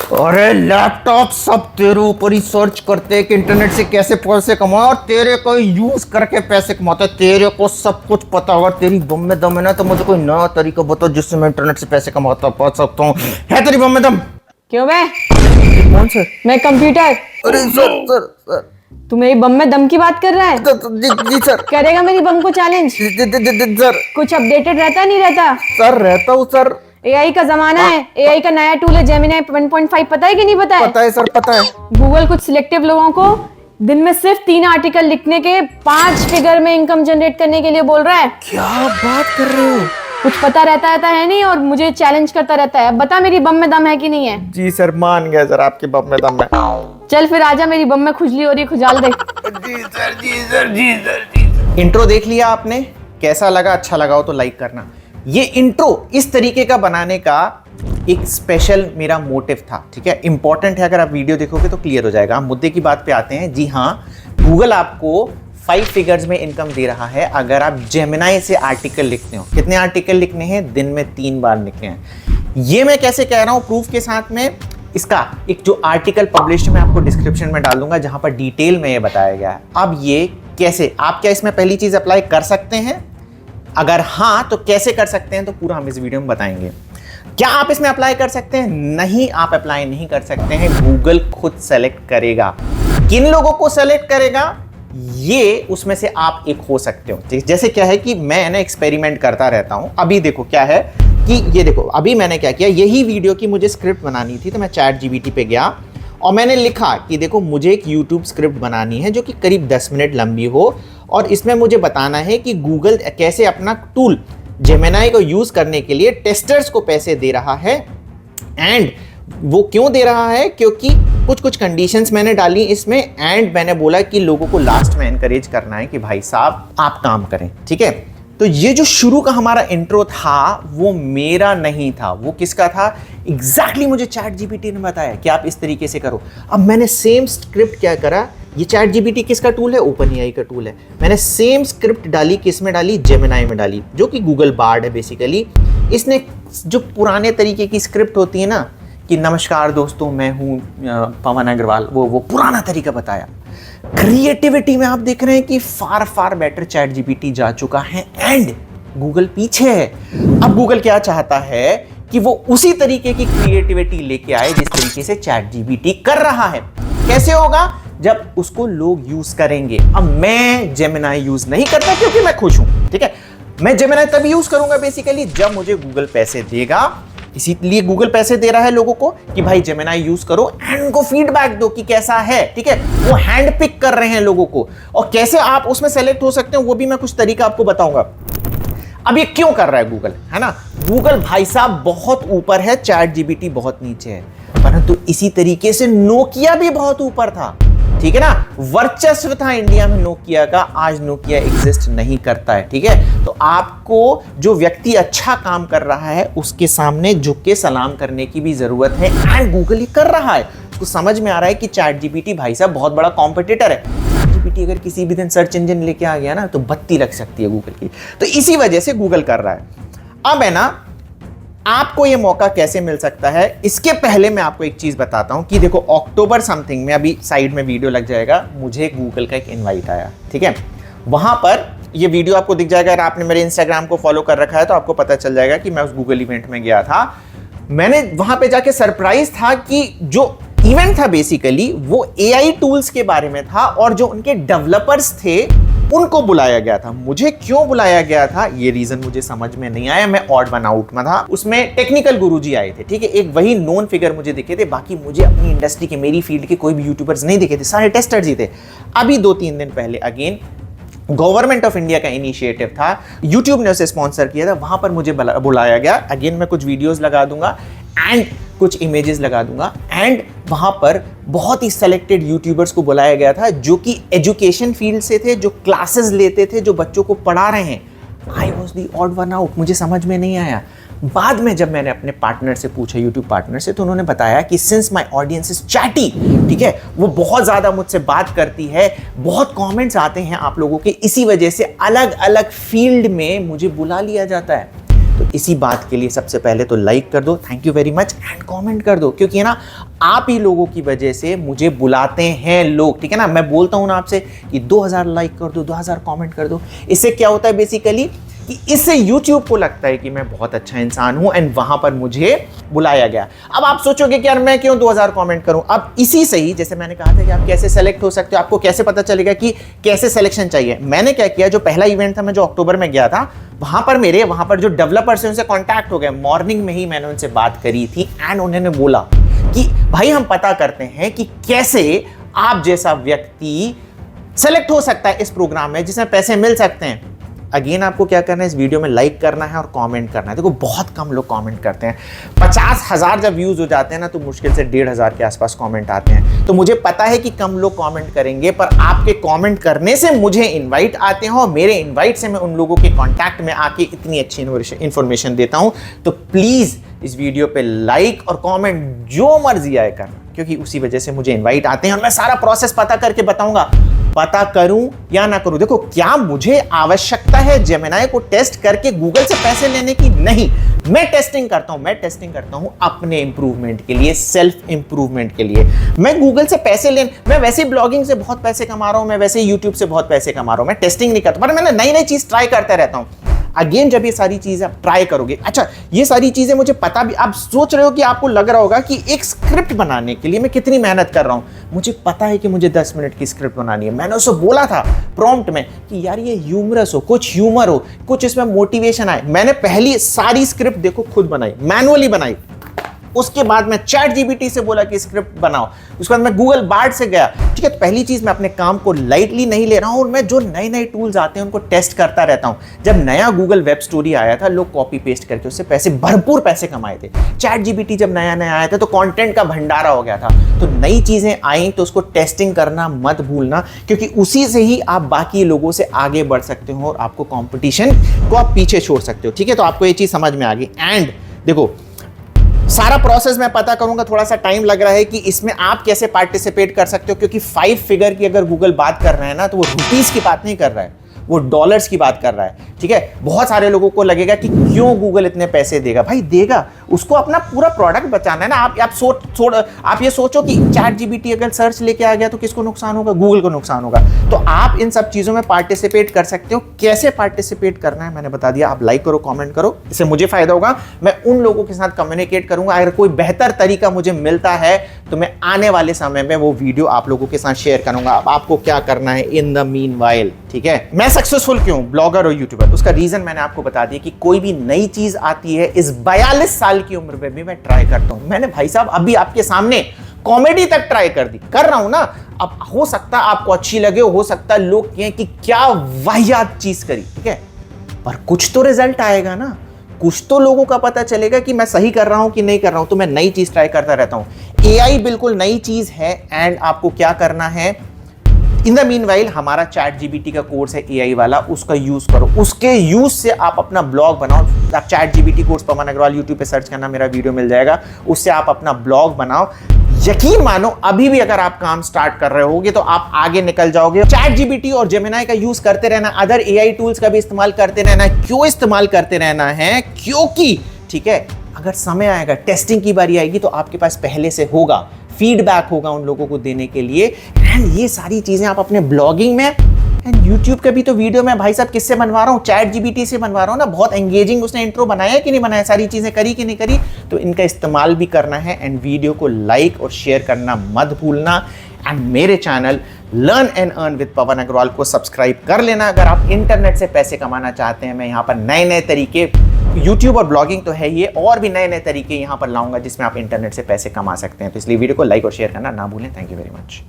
अरे लैपटॉप सब तेरे ऊपर ही सर्च करते हैं कि इंटरनेट से कैसे पैसे कमाओ और तेरे को यूज करके पैसे कमाते हैं। तेरे को सब कुछ पता होगा, तेरी बम में दम है ना, तो मुझे कोई नया तरीका बताओ जिससे मैं इंटरनेट से पैसे कमाता पा सकता हूँ। है तेरी बम में दम? क्यों मैं? कौन से? मैं कंप्यूटर। अरे सर तू मेरी बम में दम की बात कर रहा है? जी सर। करेगा मेरी बम को चैलेंज? सर कुछ अपडेटेड रहता नहीं रहता? सर रहता हूँ सर। एआई का जमाना है, एआई का नया टूल है जेमिनी 1.5, पता है कि नहीं पता है? पता है सर, पता है। गूगल कुछ सिलेक्टिव लोगों को दिन में सिर्फ 3 आर्टिकल लिखने के 5 फिगर में इनकम जनरेट करने के लिए बोल रहा है। क्या बात कर रहे हो? कुछ पता रहता है नहीं और मुझे चैलेंज करता रहता है। अब बता मेरी बम में दम है कि नहीं है? जी सर, मान गया सर, आपके बम में दम है। चल फिर आजा, मेरी बम में खुजली हो रही है, खुजाल दे। जी सर, जी सर, जी सर, जी सर। इंट्रो देख लिया आपने? कैसा लगा? अच्छा लगा हो तो लाइक करना। ये इंट्रो इस तरीके का बनाने का एक स्पेशल मेरा मोटिव था, ठीक है? इंपॉर्टेंट है, अगर आप वीडियो देखोगे तो क्लियर हो जाएगा। हम मुद्दे की बात पे आते हैं। जी हाँ, गूगल आपको 5 फिगर्स में इनकम दे रहा है अगर आप जेमिनी से आर्टिकल लिखते हो। कितने आर्टिकल लिखने हैं? दिन में 3 बार लिखने हैं। ये मैं कैसे कह रहा हूं प्रूफ के साथ में? इसका एक जो आर्टिकल पब्लिश मैं आपको डिस्क्रिप्शन में डाल दूंगा जहां पर डिटेल में ये बताया गया है। अब ये कैसे, आप क्या इसमें पहली चीज अप्लाई कर सकते हैं? अगर हाँ तो कैसे कर सकते हैं, तो पूरा हम इस वीडियो में बताएंगे। क्या आप इसमें अप्लाई कर सकते हैं? नहीं, आप अप्लाई नहीं कर सकते हैं। गूगल खुद सेलेक्ट करेगा। किन लोगों को सेलेक्ट करेगा, ये उसमें से आप एक हो सकते हो। जैसे क्या है कि मैं ना एक्सपेरिमेंट करता रहता हूं। अभी देखो क्या है कि ये देखो, अभी मैंने क्या किया, यही वीडियो की मुझे स्क्रिप्ट बनानी थी तो मैं ChatGPT पे गया और मैंने लिखा कि देखो मुझे एक YouTube स्क्रिप्ट बनानी है जो कि करीब 10 मिनट लंबी हो और इसमें मुझे बताना है कि गूगल कैसे अपना टूल जेमिनी को यूज करने के लिए टेस्टर्स को पैसे दे रहा है। एंड वो क्यों दे रहा है? क्योंकि कुछ कंडीशंस मैंने डाली इसमें एंड मैंने बोला कि लोगों को लास्ट में एनकरेज करना है कि भाई साहब आप काम करें, ठीक है? तो ये जो शुरू का हमारा इंट्रो था वो मेरा नहीं था, वो किसका था? एग्जैक्टली मुझे ChatGPT ने बताया कि आप इस तरीके से करो। अब मैंने सेम स्क्रिप्ट क्या करा, ये ChatGPT किसका टूल है? OpenAI का टूल है। मैंने सेम स्क्रिप्ट डाली, किस में डाली? जेमिनी में डाली, जो कि गूगल बार्ड है बेसिकली। इसने जो पुराने तरीके की स्क्रिप्ट होती है ना कि नमस्कार दोस्तों मैं हूं पवन अग्रवाल, वो पुराना तरीका बताया। क्रिएटिविटी में आप देख रहे हैं कि फार बेटर ChatGPT जा चुका है एंड गूगल पीछे है। अब गूगल क्या चाहता है कि वो उसी तरीके की क्रिएटिविटी लेके आए जिस तरीके से ChatGPT कर रहा है। कैसे होगा? जब उसको लोग यूज करेंगे। अब मैं जेमिनी यूज नहीं करता क्योंकि मैं खुश हूं, ठीक है? मैं जेमिनी तभी यूज करूंगा बेसिकली जब मुझे गूगल पैसे देगा। इसीलिए गूगल पैसे दे रहा है लोगों को कि भाई जेमिनी यूज करो एंड उनको फीडबैक दो कि कैसा है, ठीक है? वो हैंड पिक कर रहे हैं लोगों को और कैसे आप उसमें सेलेक्ट हो सकते हो वो भी मैं कुछ तरीका आपको बताऊंगा। अब ये क्यों कर रहा है गूगल, है ना? गूगल भाई साहब बहुत ऊपर है, ChatGPT बहुत नीचे है, परंतु इसी तरीके से नोकिया भी बहुत ऊपर था, ठीक है ना? वर्चस्व था इंडिया में नोकिया का। आज नोकिया एग्जिस्ट नहीं करता है, ठीक है? तो आपको जो व्यक्ति अच्छा काम कर रहा है उसके सामने झुक के सलाम करने की भी जरूरत है एंड गूगल ये कर रहा है। उसको समझ में आ रहा है कि ChatGPT भाई साहब बहुत बड़ा कॉम्पिटिटर है। ChatGPT अगर किसी भी दिन सर्च इंजन लेके आ गया ना तो बत्ती लग सकती है गूगल की। तो इसी वजह से गूगल कर रहा है। अब है ना, आपको ये मौका कैसे मिल सकता है? इसके पहले मैं आपको एक चीज बताता हूं कि देखो अक्टूबर समथिंग में, अभी साइड में वीडियो लग जाएगा, मुझे गूगल का एक इनवाइट आया, ठीक है? वहां पर ये वीडियो आपको दिख जाएगा। अगर आपने मेरे इंस्टाग्राम को फॉलो कर रखा है तो आपको पता चल जाएगा कि मैं उस गूगल इवेंट में गया था। मैंने वहां पे जाके सरप्राइज था कि जो इवेंट था बेसिकली वो AI टूल्स के बारे में था और जो उनके डेवलपर्स थे उनको बुलाया गया था। मुझे क्यों बुलाया गया था ये रीजन मुझे समझ में नहीं आया। मैं ऑड वन आउट में था। उसमें टेक्निकल गुरुजी आए थे, ठीक है? एक वही नोन फिगर मुझे दिखे थे, बाकी मुझे अपनी इंडस्ट्री के, मेरी फील्ड के कोई भी यूट्यूबर्स नहीं दिखे थे, सारे टेस्टर्स ही थे। अभी 2-3 दिन पहले अगेन गवर्नमेंट ऑफ इंडिया का इनिशिएटिव था, यूट्यूब ने उसे स्पॉन्सर किया था, वहां पर मुझे बुलाया गया। अगेन मैं कुछ वीडियोस लगा दूंगा एंड कुछ इमेजेस लगा दूंगा एंड वहां पर बहुत ही सेलेक्टेड यूट्यूबर्स को बुलाया गया था जो कि एजुकेशन फील्ड से थे, जो क्लासेस लेते थे, जो बच्चों को पढ़ा रहे हैं। I was the odd one out, मुझे समझ में नहीं आया। बाद में जब मैंने अपने पार्टनर से पूछा, यूट्यूब पार्टनर से, तो उन्होंने बताया कि since my audience is chatty, ठीक है, वो बहुत ज्यादा मुझसे बात करती है, बहुत कमेंट्स आते हैं आप लोगों के, इसी वजह से अलग अलग फील्ड में मुझे बुला लिया जाता है। तो इसी बात के लिए सबसे पहले तो लाइक कर दो, thank you very much, and comment कर दो, क्योंकि ना आप ही लोगों की वजह से मुझे बुलाते हैं लोग, ठीक है ना। मैं बोलता हूं ना आपसे कि 2000 लाइक कर दो, 2000 कमेंट कर दो। इससे क्या होता है बेसिकली कि इससे YouTube को लगता है कि मैं बहुत अच्छा इंसान हूं एंड वहां पर मुझे बुलाया गया। अब आप सोचोगे कि यार मैं क्यों 2000 कमेंट करूं। अब इसी से ही, जैसे मैंने कहा था कि आप कैसे सेलेक्ट हो सकते हो, आपको कैसे पता चलेगा कि कैसे सिलेक्शन चाहिए। मैंने क्या किया, जो पहला इवेंट था मैं जो अक्टूबर में गया था, वहां पर जो डेवलपर्स हैं उनसे कांटेक्ट हो गए। मॉर्निंग में ही मैंने उनसे बात करी थी एंड उन्होंने बोला कि भाई हम पता करते हैं कि कैसे आप जैसा व्यक्ति सेलेक्ट हो सकता है इस प्रोग्राम में जिसमें पैसे मिल सकते हैं। अगेन आपको क्या करना है, इस वीडियो में लाइक करना है और कमेंट करना है। देखो बहुत कम लोग कमेंट करते हैं। 50,000 जब व्यूज हो जाते हैं ना तो मुश्किल से 1,500 के आसपास कमेंट आते हैं। तो मुझे पता है कि कम लोग कमेंट करेंगे, पर आपके कमेंट करने से मुझे इनवाइट आते हैं और मेरे इनवाइट से मैं उन लोगों के कांटेक्ट में आके इतनी अच्छी इंफॉर्मेशन देता हूं। तो प्लीज इस वीडियो पे लाइक और कमेंट जो मर्जी आए करना, क्योंकि उसी वजह से मुझे इनवाइट आते हैं और मैं सारा प्रोसेस पता करके बताऊंगा। पता करूं या ना करूं, देखो क्या मुझे आवश्यकता है जेमिनाई को टेस्ट करके गूगल से पैसे लेने की? नहीं, मैं टेस्टिंग करता हूं अपने इंप्रूवमेंट के लिए, सेल्फ इंप्रूवमेंट के लिए। मैं गूगल से पैसे मैं वैसे ब्लॉगिंग से बहुत पैसे कमा रहा हूं, मैं वैसे यूट्यूब से बहुत पैसे कमा रहा हूं, मैं टेस्टिंग नहीं करता, पर मैंने नई नई चीज ट्राई करता रहता हूं। अगेन जब ये सारी चीजें आप ट्राई करोगे, अच्छा ये सारी चीजें मुझे पता भी, आप सोच रहे हो कि आपको लग रहा होगा कि एक स्क्रिप्ट बनाने के लिए मैं कितनी मेहनत कर रहा हूं। मुझे पता है कि मुझे 10 मिनट की स्क्रिप्ट बनानी है। मैंने उसको बोला था प्रॉम्प्ट में कि यार ये ह्यूमरस हो, कुछ ह्यूमर हो, कुछ इसमें मोटिवेशन आए। मैंने पहली सारी स्क्रिप्ट देखो खुद बनाई, मैनुअली बनाई। उसके बाद मैं चैट जीपीटी से बोला कि स्क्रिप्ट बनाओ। उसके बाद मैं गूगल बार्ड से गया, ठीक है। तो पहली चीज, मैं अपने काम को लाइटली नहीं ले रहा हूं और मैं जो नए नए टूल्स आते हैं उनको टेस्ट करता रहता हूं। जब नया गूगल वेब स्टोरी आया था, लोग कॉपी पेस्ट करके उससे भरपूर पैसे कमाए थे। चैट जीपीटी जब नया नया आया था तो कंटेंट का भंडारा हो गया था। तो नई चीजें आई तो उसको टेस्टिंग करना मत भूलना, क्योंकि उसी से ही आप बाकी लोगों से आगे बढ़ सकते हो और आपको कॉम्पिटिशन को आप पीछे छोड़ सकते हो, ठीक है। तो आपको ये चीज समझ में आ गई। एंड देखो सारा प्रोसेस मैं पता करूंगा, थोड़ा सा टाइम लग रहा है कि इसमें आप कैसे पार्टिसिपेट कर सकते हो, क्योंकि 5 फिगर की अगर गूगल बात कर रहा है ना तो वो रुपीस की बात नहीं कर रहा है, वो डॉलर्स की बात कर रहा है, ठीक है। बहुत सारे लोगों को लगेगा कि क्यों गूगल इतने पैसे देगा। भाई देगा, उसको अपना पूरा प्रोडक्ट बचाना है ना। आप ये सोचो कि चैट जीपीटी अगर सर्च लेके आ गया तो किसको नुकसान होगा? गूगल को नुकसान होगा। तो आप इन सब चीजों में पार्टिसिपेट कर सकते हो। कैसे पार्टिसिपेट करना है मैंने बता दिया। आप लाइक करो, कमेंट करो, इससे मुझे फायदा होगा। मैं उन लोगों के साथ कम्युनिकेट करूंगा। अगर कोई बेहतर तरीका मुझे मिलता है तो मैं आने वाले समय में वो वीडियो आप लोगों के साथ शेयर करूंगा। अब आपको क्या करना है इन द मीनवाइल, ठीक है। मैं सक्सेसफुल क्यों ब्लॉगर और यूट्यूबर, उसका रीजन मैंने आपको बता दिया कि कोई भी नई चीज आती है, इस 42 साल की उम्र में भी मैं ट्राई करता हूं। मैंने भाई साहब अभी आपके सामने कॉमेडी तक ट्राई कर रहा हूं ना। अब हो सकता है आपको अच्छी लगे, हो सकता है लोग कहें कि क्या वाहियात चीज करी, ठीक है, पर कुछ तो रिजल्ट आएगा ना, कुछ तो लोगों का पता चलेगा कि मैं सही कर रहा हूं कि नहीं कर रहा हूं। तो मैं नई चीज ट्राई करता रहता हूं। एआई बिल्कुल नई चीज है एंड आपको क्या करना है, इन द मीनवाइल हमारा चैट जीपीटी का कोर्स है एआई वाला, उसका यूज करो। उसके यूज से आप अपना ब्लॉग बनाओ। आप चैट जीपीटी कोर्स पवन अग्रवाल यूट्यूब पे सर्च करना, मेरा वीडियो मिल जाएगा। उससे आप अपना ब्लॉग बनाओ। यकीन मानो अभी भी अगर आप काम स्टार्ट कर रहे होगे तो आप आगे निकल जाओगे। चैट जीपीटी और जेमिनाई का यूज करते रहना, अदर एआई टूल्स का भी इस्तेमाल करते रहना है। क्यों इस्तेमाल करते रहना है? क्योंकि ठीक है, अगर समय आएगा, टेस्टिंग की बारी आएगी तो आपके पास पहले से होगा, फीडबैक होगा उन लोगों को देने के लिए। एंड ये सारी चीजें आप अपने ब्लॉगिंग में एंड यूट्यूब का भी तो वीडियो मैं भाई साहब किससे बनवा रहा हूँ? चैट जीपीटी से बनवा रहा हूँ ना। बहुत एंगेजिंग उसने इंट्रो बनाया कि नहीं बनाया, सारी चीजें करी कि नहीं करी। तो इनका इस्तेमाल भी करना है एंड वीडियो को लाइक और शेयर करना मत भूलना। एंड मेरे channel learn and earn with Pawan Agarwal को सब्सक्राइब कर लेना अगर आप इंटरनेट से पैसे कमाना चाहते हैं। मैं यहाँ पर नए नए तरीके, यूट्यूब और ब्लॉगिंग तो है ये, और भी नए नए तरीके यहाँ पर लाऊंगा जिसमें आप इंटरनेट से पैसे कमा सकते हैं। तो इसलिए वीडियो को लाइक और शेयर करना ना भूलें। Thank you very much.